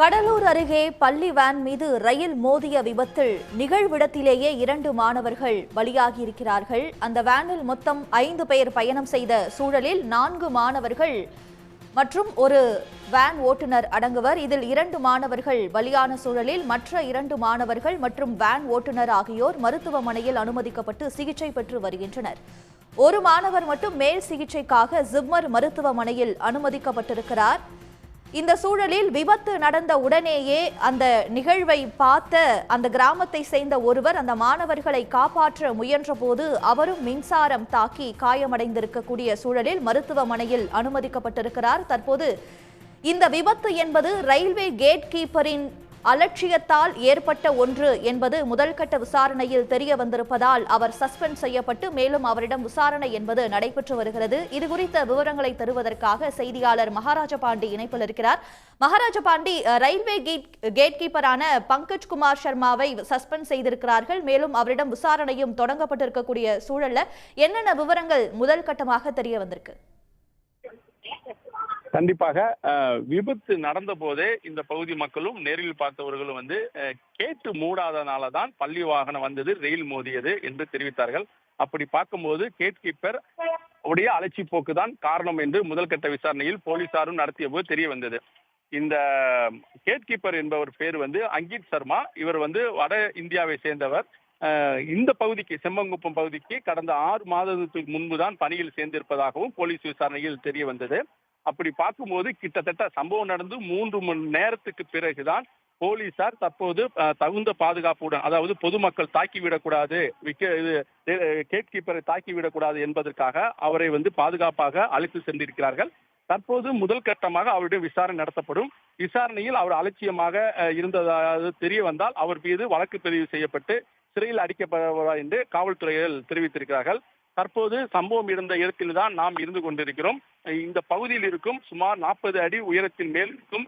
கடலூர் அருகே பள்ளி வேன் மீது ரயில் மோதிய விபத்தில் நிகழ்விடத்திலேயே 2 மாணவர்கள் பலியாகியிருக்கிறார்கள். அந்த வேனில் மொத்தம் 5 பேர் பயணம் செய்த சூழலில் 4 மாணவர்கள் மற்றும் ஒரு வேன் ஓட்டுநர் அடங்குவர். இதில் 2 மாணவர்கள் பலியான சூழலில் மற்ற 2 மாணவர்கள் மற்றும் வேன் ஓட்டுநர் ஆகியோர் மருத்துவமனையில் அனுமதிக்கப்பட்டு சிகிச்சை பெற்று வருகின்றனர். ஒரு மாணவர் மட்டும் மேல் சிகிச்சைக்காக ஜிப்மர் மருத்துவமனையில் அனுமதிக்கப்பட்டிருக்கிறார். இந்த சூழலில் விபத்து நடந்த உடனேயே அந்த நிகழ்வை பார்த்த அந்த கிராமத்தை சேர்ந்த ஒருவர் அந்த மாணவர்களை காப்பாற்ற முயன்ற போது அவரும் மின்சாரம் தாக்கி காயமடைந்திருக்கக்கூடிய சூழலில் மருத்துவமனையில் அனுமதிக்கப்பட்டிருக்கிறார். தற்போது இந்த விபத்து என்பது ரயில்வே கேட் கீப்பரின் அலட்சியத்தால் ஏற்பட்ட ஒன்று என்பது முதல்கட்ட விசாரணையில் தெரிய வந்திருப்பதால் அவர் சஸ்பெண்ட் செய்யப்பட்டு மேலும் அவரிடம் விசாரணை என்பது நடைபெற்று வருகிறது. இதுகுறித்த விவரங்களை தருவதற்காக செய்தியாளர் மகாராஜ பாண்டி இணைப்பில் இருக்கிறார். மகாராஜ பாண்டி, ரயில்வே கேட் கீப்பரான பங்கஜ் குமார் சர்மாவை சஸ்பெண்ட் செய்திருக்கிறார்கள். மேலும் அவரிடம் விசாரணையும் தொடங்கப்பட்டிருக்கக்கூடிய சூழல்ல என்னென்ன விவரங்கள் முதல் கட்டமாக தெரிய வந்திருக்கு? கண்டிப்பாக விபத்து நடந்த போதே இந்த பகுதி மக்களும் நேரில் பார்த்தவர்களும் கேட்டு மூடாதனாலதான் பள்ளி வாகனம் வந்தது, ரயில் மோதியது என்று தெரிவித்தார்கள். அப்படி பார்க்கும்போது கேட் கீப்பர் உடைய அலட்சி போக்குதான் காரணம் என்று முதல்கட்ட விசாரணையில் போலீசாரும் நடத்திய போது தெரிய வந்தது. இந்த கேட் கீப்பர் என்பவர் பேர் அங்கித் சர்மா. இவர் வட இந்தியாவை சேர்ந்தவர். இந்த பகுதிக்கு, செம்மங்குப்பம் பகுதிக்கு கடந்த 6 மாதத்துக்கு முன்புதான் பணியில் சேர்ந்திருப்பதாகவும் போலீஸ் விசாரணையில் தெரிய வந்தது. அப்படி பார்க்கும்போது கிட்டத்தட்ட சம்பவம் நடந்து 3 மணி நேரத்துக்கு பிறகுதான் போலீசார் தற்போது தகுந்த பாதுகாப்புடன், அதாவது பொதுமக்கள் தாக்கிவிடக்கூடாது, கேட் கீப்பரை தாக்கிவிடக்கூடாது என்பதற்காக அவரை பாதுகாப்பாக அழைத்து சென்றிருக்கிறார்கள். தற்போது முதல் கட்டமாக அவருடைய விசாரணை நடத்தப்படும். விசாரணையில் அவர் அலட்சியமாக இருந்ததாக தெரிய வந்தால் அவர் மீது வழக்கு பதிவு செய்யப்பட்டு சிறையில் அடைக்கப்படுவார் என்று காவல்துறையில் தெரிவித்திருக்கிறார்கள். தற்போது சம்பவம் இருந்த இடத்தில் தான் நாம் இருந்து கொண்டிருக்கிறோம். இந்த பகுதியில் இருக்கும் சுமார் 40 அடி உயரத்தின் மேல் இருக்கும்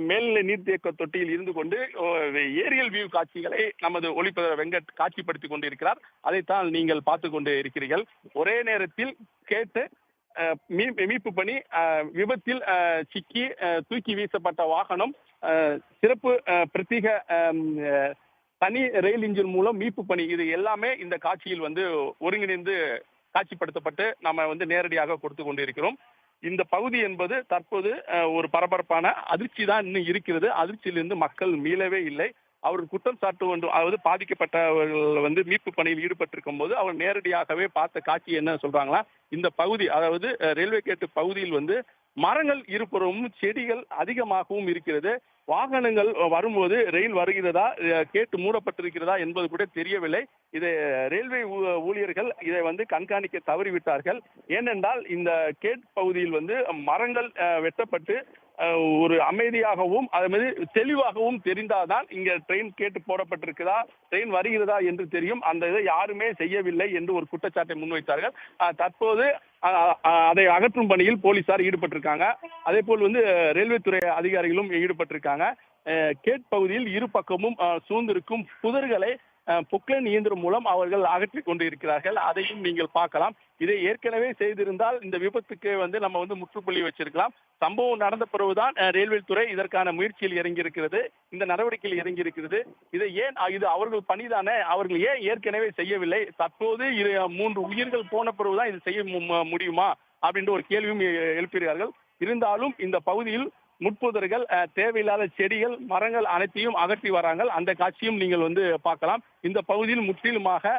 மேல்நிலை நீர்த்தேக்க தொட்டியில் இருந்து கொண்டு ஏரியல் வியூ காட்சிகளை நமது ஒளிப்பதிவாளர் வெங்கட் காட்சிப்படுத்திக் கொண்டிருக்கிறார். அதைத்தான் நீங்கள் பார்த்து கொண்டு இருக்கிறீர்கள். ஒரே நேரத்தில் கேட்டு மீட்பு பணி, விபத்தில் சிக்கி தூக்கி வீசப்பட்ட வாகனம், சிறப்பு பிரத்யேக தனி ரயில் இன்ஜின் மூலம் மீட்பு பணி, இது எல்லாமே இந்த காட்சியில் ஒருங்கிணைந்து காட்சிப்படுத்தப்பட்டு நம்ம நேரடியாக கொடுத்து கொண்டிருக்கிறோம். இந்த பகுதி என்பது தற்போது ஒரு பரபரப்பான அதிர்ச்சி தான் இன்னும் இருக்கிறது. அதிர்ச்சியிலிருந்து மக்கள் மீளவே இல்லை. அவர்கள் குற்றம் சாட்டு ஒன்று, அதாவது பாதிக்கப்பட்டவர்கள் மீட்பு பணியில் ஈடுபட்டிருக்கும் போது அவர் நேரடியாகவே பார்த்த காட்சி என்ன சொல்றாங்களா, இந்த பகுதி, அதாவது ரயில்வே கேட்டு பகுதியில் மரங்கள் இருபுறமும் செடிகள் அதிகமாகவும் இருக்கிறது. வாகனங்கள் வரும்போது ரயில் வருகிறதா, கேட்டு மூடப்பட்டிருக்கிறதா என்பது கூட தெரியவில்லை. இதை ரயில்வே ஊழியர்கள் இதை கண்காணிக்க தவறிவிட்டார்கள். ஏனென்றால் இந்த கேட் பகுதியில் மரங்கள் வெட்டப்பட்டு ஒரு அமைதியாகவும் அதே மாதிரி தெளிவாகவும் தெரிந்தால்தான் இங்க ட்ரெயின் கேட்டு போடப்பட்டிருக்கிறதா, ட்ரெயின் வருகிறதா என்று தெரியும். அந்த இதை யாருமே செய்யவில்லை என்று ஒரு குற்றச்சாட்டை முன்வைத்தார்கள். தற்போது அதை அகற்றும் பணியில் போலீசார் ஈடுபட்டிருக்காங்க. அதே போல் ரயில்வே துறை அதிகாரிகளும் ஈடுபட்டிருக்காங்க. கேட் பகுதியில் இரு பக்கமும் சூழ்ந்திருக்கும் புதர்களை பொக்லைன் இயந்திரம் மூலம் அவர்கள் அகற்றிக் கொண்டு இருக்கிறார்கள். அதையும் நீங்கள் பார்க்கலாம். இதை ஏற்கனவே செய்திருந்தால் இந்த விபத்துக்கு நம்ம முற்றுப்புள்ளி வச்சிருக்கலாம். சம்பவம் நடந்த பிறகுதான் ரயில்வே துறை இதற்கான முயற்சியில் இறங்கியிருக்கிறது, இந்த நடவடிக்கையில் இறங்கியிருக்கிறது. இது அவர்கள் பணிதானே, அவர்கள் ஏன் ஏற்கனவே செய்யவில்லை? தற்போது 3 உயிர்கள் போன பிறகுதான் இது செய்ய முடியுமா அப்படின்ற ஒரு கேள்வியும் எழுப்புகிறார்கள். இருந்தாலும் இந்த பகுதியில் முட்புதர்கள், தேவையில்லாத செடிகள், மரங்கள் அனைத்தையும் அகற்றி வராங்க. அந்த காட்சியும் நீங்கள் பார்க்கலாம். இந்த பகுதியில் முற்றிலுமாக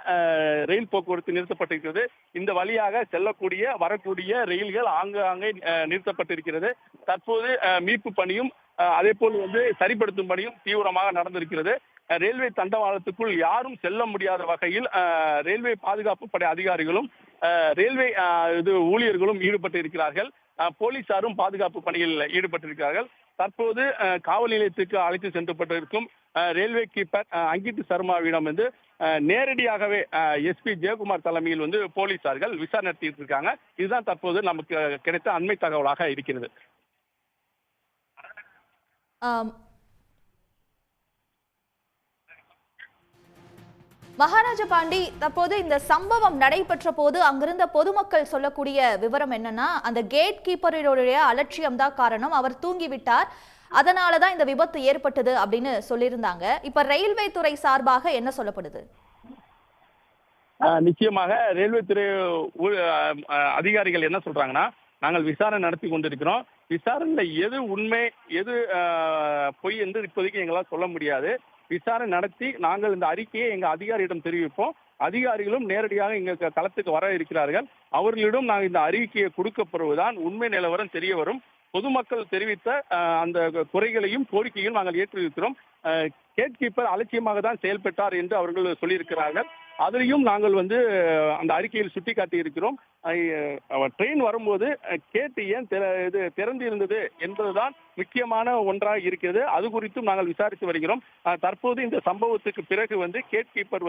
ரயில் போக்குவரத்து நிறுத்தப்பட்டிருக்கிறது. இந்த வழியாக செல்லக்கூடிய வரக்கூடிய ரயில்கள் ஆங்காங்கே நிறுத்தப்பட்டிருக்கிறது. தற்போது மீட்பு பணியும் அதே போல் சரிப்படுத்தும் பணியும் தீவிரமாக நடந்திருக்கிறது. ரயில்வே தண்டவாளத்துக்குள் யாரும் செல்ல முடியாத வகையில் ரயில்வே பாதுகாப்பு படை அதிகாரிகளும் ரயில்வே ஊழியர்களும் ஈடுபட்டு இருக்கிறார்கள். போலீசாரும் பாதுகாப்பு பணியில் ஈடுபட்டிருக்கிறார்கள். தற்போது காவல் நிலையத்துக்கு அழைத்து சென்றப்பட்டிருக்கும் ரயில்வே கீப்பர் அங்கித் சர்மாவிடம் நேரடியாகவே எஸ்பி ஜெயக்குமார் தலைமையில் போலீசார்கள் விசாரணை நடத்திட்டு இருக்காங்க. இதுதான் தற்போது நமக்கு கிடைத்த அண்மை தகவலாக இருக்கிறது. மகாராஜ பாண்டி, தற்போது இந்த சம்பவம் நடைபெற்ற போது அங்கிருந்த பொதுமக்கள் சொல்லக்கூடிய விவரம் என்னன்னா, அந்த கேட் கீப்பருடைய அலட்சியம் தான் காரணம், அவர் தூங்கிவிட்டார். அதனால தான் இந்த விபத்து ஏற்பட்டது அப்படின்னு சொல்லியிருந்தாங்க. இப்ப ரயில்வே துறை சார்பாக என்ன சொல்லப்படுது? நிச்சயமாக ரயில்வே துறை அதிகாரிகள் என்ன சொல்றாங்கன்னா, நாங்கள் விசாரணை நடத்தி கொண்டிருக்கிறோம். விசாரணையில எது உண்மை, எது பொய் என்று இப்போதைக்கு எங்களால் சொல்ல முடியாது. விசாரணை நடத்தி நாங்கள் இந்த அறிக்கையை எங்க அதிகாரியிடம் தெரிவிப்போம். அதிகாரிகளும் நேரடியாக எங்க களத்துக்கு வர இருக்கிறார்கள். அவர்களிடம் நாங்கள் இந்த அறிக்கையை கொடுக்கப்படுவதுதான் உண்மை நிலவரம் தெரிய வரும். பொதுமக்கள் தெரிவித்த அந்த குறைகளையும் கோரிக்கையும் நாங்கள் ஏற்றிருக்கிறோம். கேட் கீப்பர் அலட்சியமாக தான் செயல்பட்டார் என்று அவர்கள் சொல்லியிருக்கிறார்கள். அதிலையும் நாங்கள் அந்த அறிக்கையில் சுட்டிக்காட்டி இருக்கிறோம். ட்ரெயின் வரும்போது கேட்டு ஏன் திறந்து இருந்தது என்பதுதான் முக்கியமான ஒன்றாக இருக்கிறது. அது குறித்தும் நாங்கள் விசாரித்து வருகிறோம். தற்போது இந்த சம்பவத்துக்கு பிறகு கேட் கீப்பர்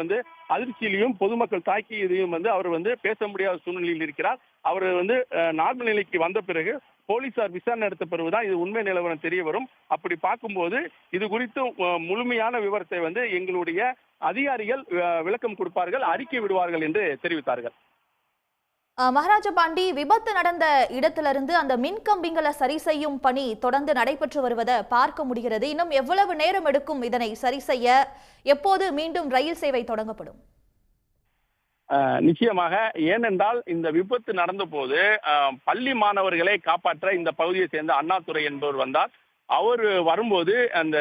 அதிர்ச்சியிலையும் பொதுமக்கள் தாக்கியதையும் அவர் பேச முடியாத சூழ்நிலையில் இருக்கிறார். அவர் நார்மல் நிலைக்கு வந்த பிறகு போலீசார் விசாரணை நடத்த பிறகுதான் இது உண்மை நிலவரம் தெரிய வரும். அப்படி பார்க்கும்போது இது குறித்து முழுமையான விவரத்தை எங்களுடைய அதிகாரிகள் விளக்கம் கொடுப்பார்கள், அறிக்கை விடுவார்கள் என்று தெரிவித்தார்கள். மகாராஜ பாண்டி, விபத்து நடந்த இடத்திலிருந்து அந்த மின் கம்பிகளை சரி செய்யும் பணி தொடர்ந்து நடைபெற்று வருவதை பார்க்க முடிகிறது. இன்னும் எவ்வளவு நேரம் எடுக்கும் இதனை சரி செய்ய? எப்போது மீண்டும் ரயில் சேவை தொடங்கப்படும்? நிச்சயமாக, ஏனென்றால் இந்த விபத்து நடந்த போது பள்ளி மாணவர்களை காப்பாற்ற இந்த பகுதியை சேர்ந்த அண்ணாதுரை என்பவர் வந்தார். அவர் வரும்போது அந்த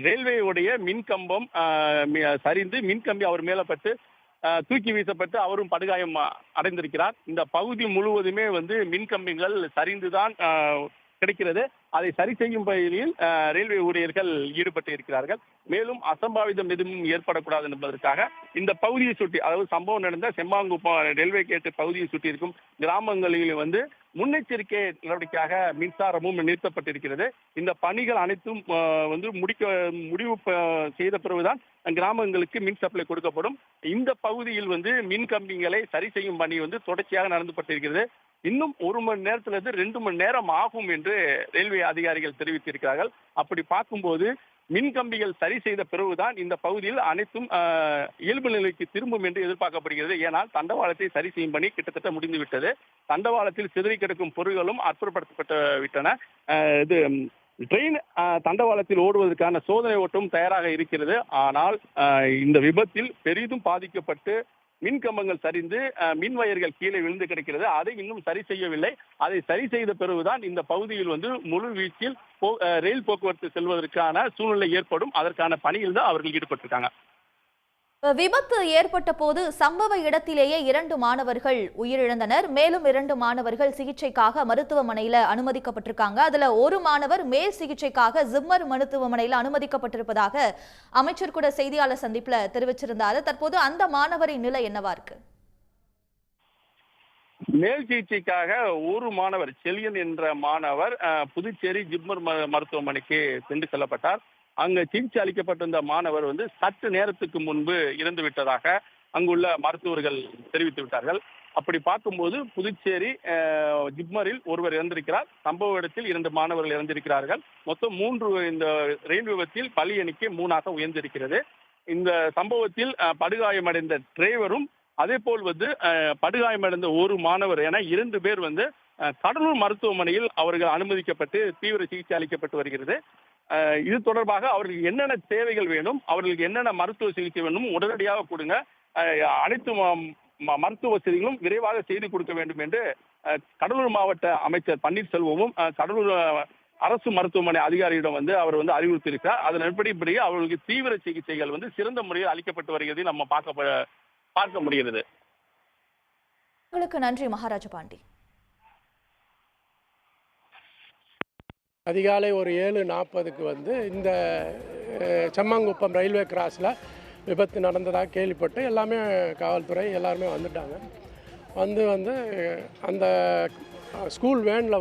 ரயில்வேயுடைய மின்கம்பம் சரிந்து மின்கம்பி அவர் மேலப்பட்டு தூக்கி வீசப்பட்டு அவரும் படுகாயம் அடைந்திருக்கிறார். இந்த பகுதி முழுவதுமே மின்கம்பிகள் சரிந்துதான் கிடைக்கிறது. அதை சரி செய்யும் பகுதியில் ரயில்வே ஊழியர்கள் ஈடுபட்டு இருக்கிறார்கள். மேலும் அசம்பாவிதம் எதுவும் ஏற்படக்கூடாது என்பதற்காக இந்த பகுதியை சுற்றி, அதாவது சம்பவம் நடந்த செம்மாங்குப்பம் ரயில்வே கேட் பகுதியை சுற்றி இருக்கும் கிராமங்களில் முன்னெச்சரிக்கை நடவடிக்கையாக மின்சாரமும் நிறுத்தப்பட்டிருக்கிறது. இந்த பணிகள் அனைத்தும் முடிவு செய்த பிறகுதான் கிராமங்களுக்கு மின் சப்ளை கொடுக்கப்படும். இந்த பகுதியில் மின் கம்பிகளை சரி செய்யும் பணி தொடர்ச்சியாக நடந்துபட்டிருக்கிறது. இன்னும் 1 மணி நேரத்திலிருந்து 2 மணி நேரம் ஆகும் என்று ரயில்வே அதிகாரிகள் தெரிவித்திருக்கிறார்கள். அப்படி பார்க்கும்போது மின் கம்பிகள் சரி செய்த பிறகுதான் இந்த பகுதியில் அனைத்தும் இயல்பு நிலைக்கு திரும்பும் என்று எதிர்பார்க்கப்படுகிறது. ஏனால் தண்டவாளத்தை சரி செய்யும் பணி கிட்டத்தட்ட முடிந்துவிட்டது. தண்டவாளத்தில் சிதறி கிடக்கும் பொருட்களும் அற்புதப்படுத்தப்பட்டு விட்டன. ட்ரெயின் தண்டவாளத்தில் ஓடுவதற்கான சோதனை ஓட்டம் தயாராக இருக்கிறது. ஆனால் இந்த விபத்தில் பெரிதும் பாதிக்கப்பட்டு மின்கம்பங்கள் சரிந்து மின் வயர்கள் கீழே விழுந்து கிடக்கிறது. அதை இன்னும் சரி செய்யவில்லை. அதை சரி செய்த பிறகுதான் இந்த பகுதியில் முழு வீச்சில் ரயில் போக்குவரத்து செல்வதற்கான சூழ்நிலை ஏற்படும். அதற்கான பணியில் தான் அவர்கள் ஈடுபட்டிருக்காங்க. விபத்து ஏற்பட்ட போது சம்பவ இடத்திலேயே 2 மாணவர்கள் உயிரிழந்தனர். மேலும் 2 மாணவர்கள் சிகிச்சைக்காக மருத்துவமனையில் அனுமதிக்கப்பட்டிருக்காங்க. அதுல ஒரு மாணவர் மேல் சிகிச்சைக்காக ஜிப்மர் மருத்துவமனையில் அனுமதிக்கப்பட்டிருப்பதாக அமைச்சர் கூட செய்தியாளர் சந்திப்புல தெரிவிச்சிருந்தாரு. தற்போது அந்த மாணவரின் நிலை என்னவா இருக்கு? மேல் சிகிச்சைக்காக ஒரு மாணவர் செலியன் என்ற மாணவர் புதுச்சேரி ஜிப்மர் மருத்துவமனைக்கு கொண்டு செல்லப்பட்டார். அங்கு சிகிச்சை அளிக்கப்பட்டிருந்த மாணவர் சற்று நேரத்துக்கு முன்பு இறந்து விட்டதாக அங்குள்ள மருத்துவர்கள் தெரிவித்து விட்டார்கள். அப்படி பார்க்கும்போது புதுச்சேரி ஜிப்மரில் ஒருவர் இறந்திருக்கிறார். சம்பவ இடத்தில் 2 மாணவர்கள் இறந்திருக்கிறார்கள். மொத்தம் 3 இந்த ரயில் விபத்தில் பலி எண்ணிக்கை 3ஆக உயர்ந்திருக்கிறது. இந்த சம்பவத்தில் படுகாயமடைந்த டிரைவரும் அதே போல் படுகாயமடைந்த ஒரு மாணவர் என 2 பேர் கடலூர் மருத்துவமனையில் அவர்கள் அனுமதிக்கப்பட்டு தீவிர சிகிச்சை அளிக்கப்பட்டு வருகிறது. இது தொடர்பாக அவர்களுக்கு என்னென்ன தேவைகள் வேணும், அவர்களுக்கு என்னென்ன மருத்துவ சிகிச்சை வேணும் உடனடியாக கொடுங்க, அனைத்து மருத்துவ வசதிகளும் விரைவாக செய்து கொடுக்க வேண்டும் என்று கடலூர் மாவட்ட அமைச்சர் பன்னீர்செல்வமும் கடலூர் அரசு மருத்துவமனை அதிகாரியிடம் அவர் அறிவுறுத்தியிருக்கிறார். அதன் அடிப்படைப்படி அவர்களுக்கு தீவிர சிகிச்சைகள் சிறந்த முறையில் அளிக்கப்பட்டு வருகிறது நம்ம பார்க்க முடிகிறது. உங்களுக்கு நன்றி மகாராஜ பாண்டி. அதிகாலை ஒரு 7:40க்கு இந்த செம்மாங்குப்பம் ரயில்வே கிராஸில் விபத்து நடந்ததாக கேள்விப்பட்டு எல்லாமே காவல்துறை எல்லாருமே வந்துட்டாங்க. அந்த ஸ்கூல் வேனில்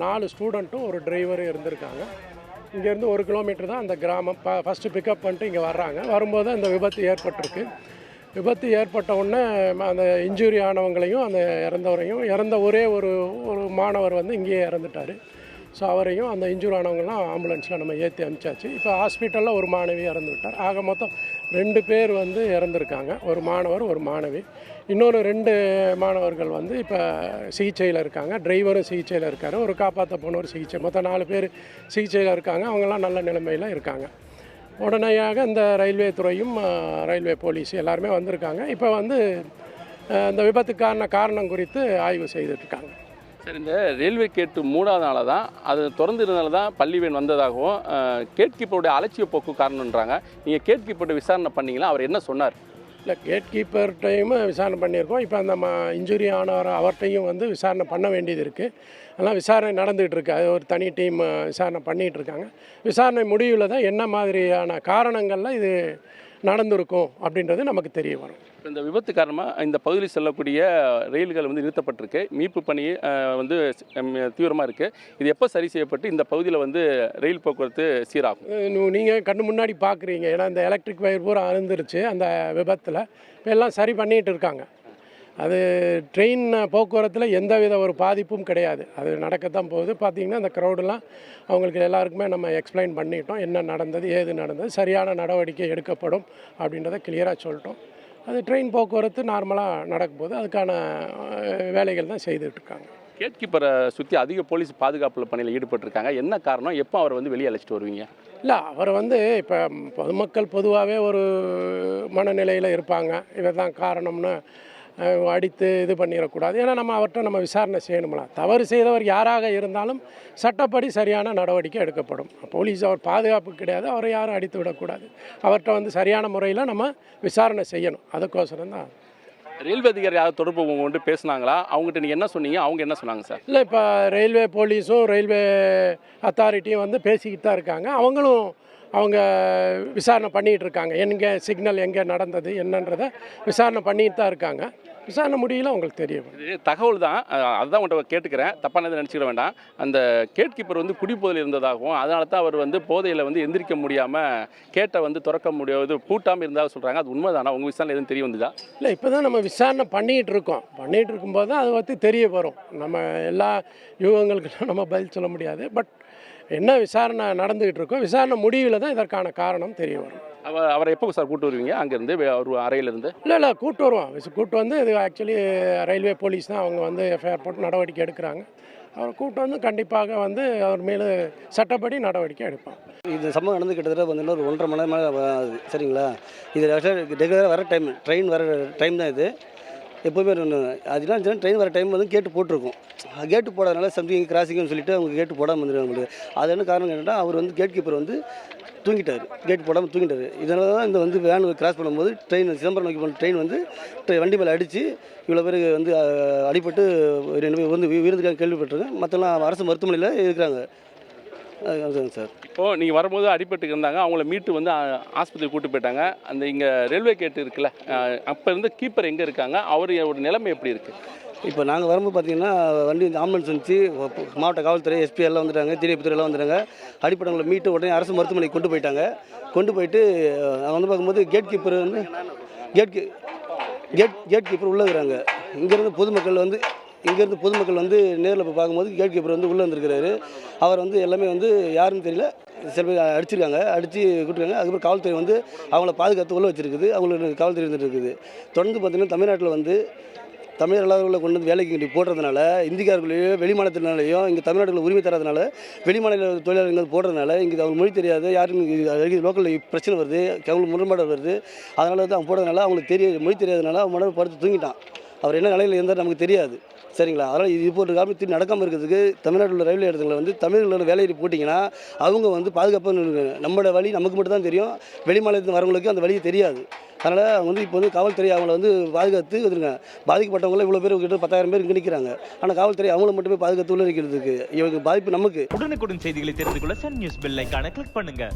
4 ஸ்டூடெண்ட்டும் ஒரு டிரைவரும் இருந்திருக்காங்க. இங்கேருந்து 1 கிலோமீட்டர் தான் அந்த கிராமம். ஃபஸ்ட்டு பிக்கப் பண்ணிட்டு இங்கே வர்றாங்க. வரும்போது அந்த விபத்து ஏற்பட்டிருக்கு. விபத்து ஏற்பட்ட உடனே அந்த இன்ஜுரி ஆனவங்களையும் அந்த இறந்தவரையும் இறந்த ஒரே ஒரு மாணவர் இங்கேயே இறந்துட்டார். ஸோ அவரையும் அந்த இன்ஜூர் ஆனவங்கலாம் ஆம்புலன்ஸில் நம்ம ஏற்றி அனுப்பிச்சாச்சு. இப்போ ஹாஸ்பிட்டலில் ஒரு மாணவி இறந்து விட்டார். ஆக மொத்தம் 2 பேர் வந்து இறந்துருக்காங்க. ஒரு மாணவர், ஒரு மாணவி. இன்னொரு 2 மாணவர்கள் வந்து இப்போ சிகிச்சையில் இருக்காங்க. டிரைவரும் சிகிச்சையில் இருக்கார். ஒரு காப்பாற்ற போனவர் சிகிச்சை. மொத்தம் 4 பேர் சிகிச்சையில் இருக்காங்க. அவங்கெல்லாம் நல்ல நிலைமையில் இருக்காங்க. உடனடியாக இந்த ரயில்வே துறையும் ரயில்வே போலீஸ் எல்லாருமே வந்திருக்காங்க. இப்போ வந்து இந்த விபத்துக்கான காரணம் குறித்து ஆய்வு செய்துட்ருக்காங்க. சார், இந்த ரயில்வே கேட்டு 3வது நாளாக தான் அது திறந்து இருந்தனால தான் பள்ளி வேன் வந்ததாகவும் கேட் கீப்பருடைய அலட்சிய போக்கு காரணம்ன்றாங்க. நீங்கள் கேட் கீப்பருடைய விசாரணை பண்ணீங்களா? அவர் என்ன சொன்னார்? இல்லை, கேட் கீப்பர்கிட்டையும் விசாரணை பண்ணியிருக்கோம். இப்போ அந்த இன்ஜுரி ஆனவர் அவர்கிட்டையும் வந்து விசாரணை பண்ண வேண்டியது இருக்குது. அதெல்லாம் விசாரணை நடந்துகிட்டு இருக்கு. அது ஒரு தனி டீம் விசாரணை பண்ணிகிட்டு இருக்காங்க. விசாரணை முடிவில் தான் என்ன மாதிரியான காரணங்களில் இது நடந்திருக்கும் அப்படின்றது நமக்கு தெரிய வரும். இந்த விபத்து காரணமாக இந்த பகுதியில் செல்லக்கூடிய ரயில்கள் வந்து நிறுத்தப்பட்டிருக்கு. மீட்பு பணி வந்து தீவிரமாக இருக்குது. இது எப்போ சரி செய்யப்பட்டு இந்த பகுதியில் வந்து ரயில் போக்குவரத்து சீராகும்? நீங்கள் கண்ணு முன்னாடி பார்க்குறீங்க. ஏன்னா இந்த எலக்ட்ரிக் வயர் பூரா அழுந்துருச்சு அந்த விபத்தில். இப்போ எல்லாம் சரி பண்ணிகிட்டு இருக்காங்க. அது ட்ரெயின் போக்குவரத்தில் எந்தவித ஒரு பாதிப்பும் கிடையாது. அது நடக்கத்தான் போகுது. பார்த்திங்கன்னா அந்த க்ரௌடெல்லாம் அவங்களுக்கு எல்லாருக்குமே நம்ம எக்ஸ்பிளைன் பண்ணிட்டோம். என்ன நடந்தது, ஏது நடந்தது, சரியான நடவடிக்கை எடுக்கப்படும் அப்படின்றத கிளியராக சொல்லிட்டோம். அது ட்ரெயின் போக்குவரத்து நார்மலாக நடக்கும் போது அதுக்கான வேலைகள் தான் செய்துட்ருக்காங்க. கேட் கீப்பரை சுற்றி அதிக போலீஸ் பாதுகாப்பு பணியில் ஈடுபட்டிருக்காங்க. என்ன காரணம்? எப்போ அவரை வந்து வெளியே அழைச்சிட்டு வருவீங்க? இல்லை, அவர் வந்து இப்போ பொதுமக்கள் பொதுவாகவே ஒரு மனநிலையில் இருப்பாங்க. இவர் தான் காரணம்னு அடித்து இது பண்ணிடக்கூடாது. ஏன்னா நம்ம அவர்கிட்ட விசாரணை செய்யணும்ல. தவறு செய்தவர் யாராக இருந்தாலும் சட்டப்படி சரியான நடவடிக்கை எடுக்கப்படும். போலீஸ் அவர் பாதுகாப்பு கிடையாது. அவரை யாரும் அடித்து விடக்கூடாது. அவர்கிட்ட வந்து சரியான முறையில் நம்ம விசாரணை செய்யணும். அதுக்கோசரம் தான். ரயில்வே அதிகாரி யாராவது தொடர்பு கொண்டு பேசுனாங்களா? அவங்ககிட்ட நீங்கள் என்ன சொன்னீங்க? அவங்க என்ன சொன்னாங்க சார்? இல்லை, இப்போ ரயில்வே போலீஸும் ரயில்வே அத்தாரிட்டியும் வந்து பேசிக்கிட்டு தான் இருக்காங்க. அவங்களும் அவங்க விசாரணை பண்ணிகிட்டு இருக்காங்க. எங்கே சிக்னல் எங்கே நடந்தது என்னன்றதை விசாரணை பண்ணிட்டு தான் இருக்காங்க. விசாரணை முடியல உங்களுக்கு தெரியும். இது தகவல் தான். அதுதான் உங்கள்கிட்ட கேட்டுக்கிறேன். தப்பானதை நினச்சிக்கிட வேண்டாம். அந்த கேட் கீப்பர் வந்து குடிபோதையில் இருந்ததாகவும் அதனால தான் அவர் வந்து போதையில் வந்து எந்திரிக்க முடியாமல் கேட்டை வந்து திறக்க முடியாது பூட்டாமல் இருந்தாலும் சொல்கிறாங்க. அது உண்மைதானா? உங்கள் விசாரணை எதுவும் தெரிய வந்துதா? இல்லை, இப்போ தான் நம்ம விசாரணை பண்ணிகிட்டு இருக்கோம். பண்ணிகிட்டு இருக்கும்போது தான் அதை பற்றி தெரிய வரும். நம்ம எல்லா யூகங்களுக்கும் நம்ம பதில் சொல்ல முடியாது. பட் என்ன விசாரணை நடந்துகிட்டு இருக்கோம். விசாரணை முடிவில் தான் இதற்கான காரணம் தெரிய வரும். அவரை எப்போ சார் கூட்டு வருவீங்க அங்கேருந்து ஒரு அறையிலேருந்து? இல்லை, கூட்டு வருவோம். கூட்டு வந்து இது ஆக்சுவலி ரயில்வே போலீஸ் தான் அவங்க வந்து எஃப்ஐஆர் போட்டு நடவடிக்கை எடுக்கிறாங்க. அவரை கூட்டு வந்து கண்டிப்பாக வந்து அவர் மேலே சட்டப்படி நடவடிக்கை எடுப்பாங்க. இந்த சம்பவம் நடந்து கிட்டத்தட்ட வந்து ஒரு 1.5 மணி நேரம் ஆகுது. சரிங்களா? இது ரெகுலராக வர டைம், ட்ரெயின் வர டைம் தான் இது. எப்போவுமே அதுதான் ட்ரெயின் வர டைம் வந்து கேட்டு போட்டிருக்கும். கேட்டு போடாதனால சம்திங் கிராசிங்னு சொல்லிட்டு அவங்க கேட்டு போடாமல் வந்துடுவாங்க. அது என்ன காரணம் கேட்டால் அவர் வந்து கேட் கீப்பர் வந்து தூங்கிட்டார். கேட்டு போடாமல் தூங்கிட்டார். இதனால தான் இந்த வந்து வேன் கிராஸ் பண்ணும்போது ட்ரெயின் சிதம்பரம் நோக்கி போன ட்ரெயின் வந்து வண்டி மேலே அடித்து இவ்வளோ பேர் வந்து அடிபட்டு 2 பேர் வந்து விருந்துக்காக கேள்விப்பட்டிருக்கேன். மற்றெல்லாம் அரசு மருத்துவமனையில் இருக்கிறாங்க. அதுதாங்க சார். இப்போது நீங்கள் வரும்போது அடிபட்டு இருந்தாங்க. அவங்கள மீட்டு வந்து ஆஸ்பத்திரி கூட்டு போயிட்டாங்க. அந்த இங்கே ரயில்வே கேட்டு இருக்குல்ல, அப்போ இருந்து கீப்பர் எங்கே இருக்காங்க? அவரோட நிலைமை எப்படி இருக்குது? இப்போ நாங்கள் வரும்போது பார்த்தீங்கன்னா வண்டி ஆம்புலன்ஸ் வந்துச்சு. மாவட்ட காவல்துறை, எஸ்பி எல்லாம் வந்துட்டாங்க. தீயணைப்புத்துறை எல்லாம் வந்துட்டாங்க. அடிப்படவங்களை மீட்டு உடனே அரசு மருத்துவமனைக்கு கொண்டு போயிட்டாங்க. கொண்டு போயிட்டு அவங்க வந்து பார்க்கும்போது கேட் கீப்பர் வந்து கேட் கீப்பர் உள்ளே இருக்கிறாங்க. இங்கேருந்து பொதுமக்கள் வந்து நேரில் போய் பார்க்கும்போது கேட் கீப்பர் வந்து உள்ளே வந்துருக்கிறாரு. அவர் வந்து எல்லாமே வந்து யாருன்னு தெரியல, சில பேர் அடிச்சிருக்காங்க, அடித்து கூட்டிருக்காங்க. அதுக்கப்புறம் காவல்துறை வந்து அவங்கள பாதுகாத்து உள்ள வச்சுருக்குது. அவங்களுக்கு காவல்துறை இருந்துட்டு இருக்குது. தொடர்ந்து பார்த்திங்கன்னா தமிழ்நாட்டில் வந்து தமிழர் அல்லாதவர்களை கொண்டு வந்து வேலைக்கு போடுறதுனால, இந்திக்காரர்களையும் வெளிமாநிலத்தினாலையும் இங்கே தமிழ்நாட்டில் உரிமை தராதனால, வெளிமாநில தொழிலாளர்கள் போடுறதுனால இங்கே அவங்க மொழி தெரியாது, யாரும் லோக்கலில் பிரச்சனை வருது, அவங்களுக்கு முரண்பாடு வருது. அதனால வந்து அவங்க போடுறதுனால அவங்களுக்கு மொழி தெரியாதனால அவங்க மனதை படுத்து தூங்கிட்டான். அவர் என்ன நிலையில் இருந்தால் நமக்கு தெரியாது. சரிங்களா? அதனால் இது போன்ற காரணத்தில் நடக்காமல் இருக்கிறதுக்கு தமிழ்நாட்டில் உள்ள ரயில்வே இடத்துல வந்து தமிழர்களோட வேலையை போட்டிங்கன்னா அவங்க வந்து பாதுகாப்பாக நம்மளோட வழி நமக்கு மட்டும் தான் தெரியும். வெளிமாநிலத்தில் வரவங்களுக்கு அந்த வழியை தெரியாது. அதனால் அவங்க வந்து இப்போ வந்து காவல்துறை அவங்கள வந்து பாதுகாத்து வந்துருங்க. பாதிக்கப்பட்டவங்கள இவ்வளோ பேர் கிட்ட 10,000 பேர் இங்கே நிற்கிறாங்க. ஆனால் காவல்துறை அவங்கள மட்டுமே பாதுகாத்து உள்ள நிற்கிறதுக்கு இவங்க பாதிப்பு நமக்கு. உடனுக்குடன் செய்திகளை தெரிந்து கொள்ள சன் நியூஸ் பெல் ஐகானை கிளிக் பண்ணுங்க.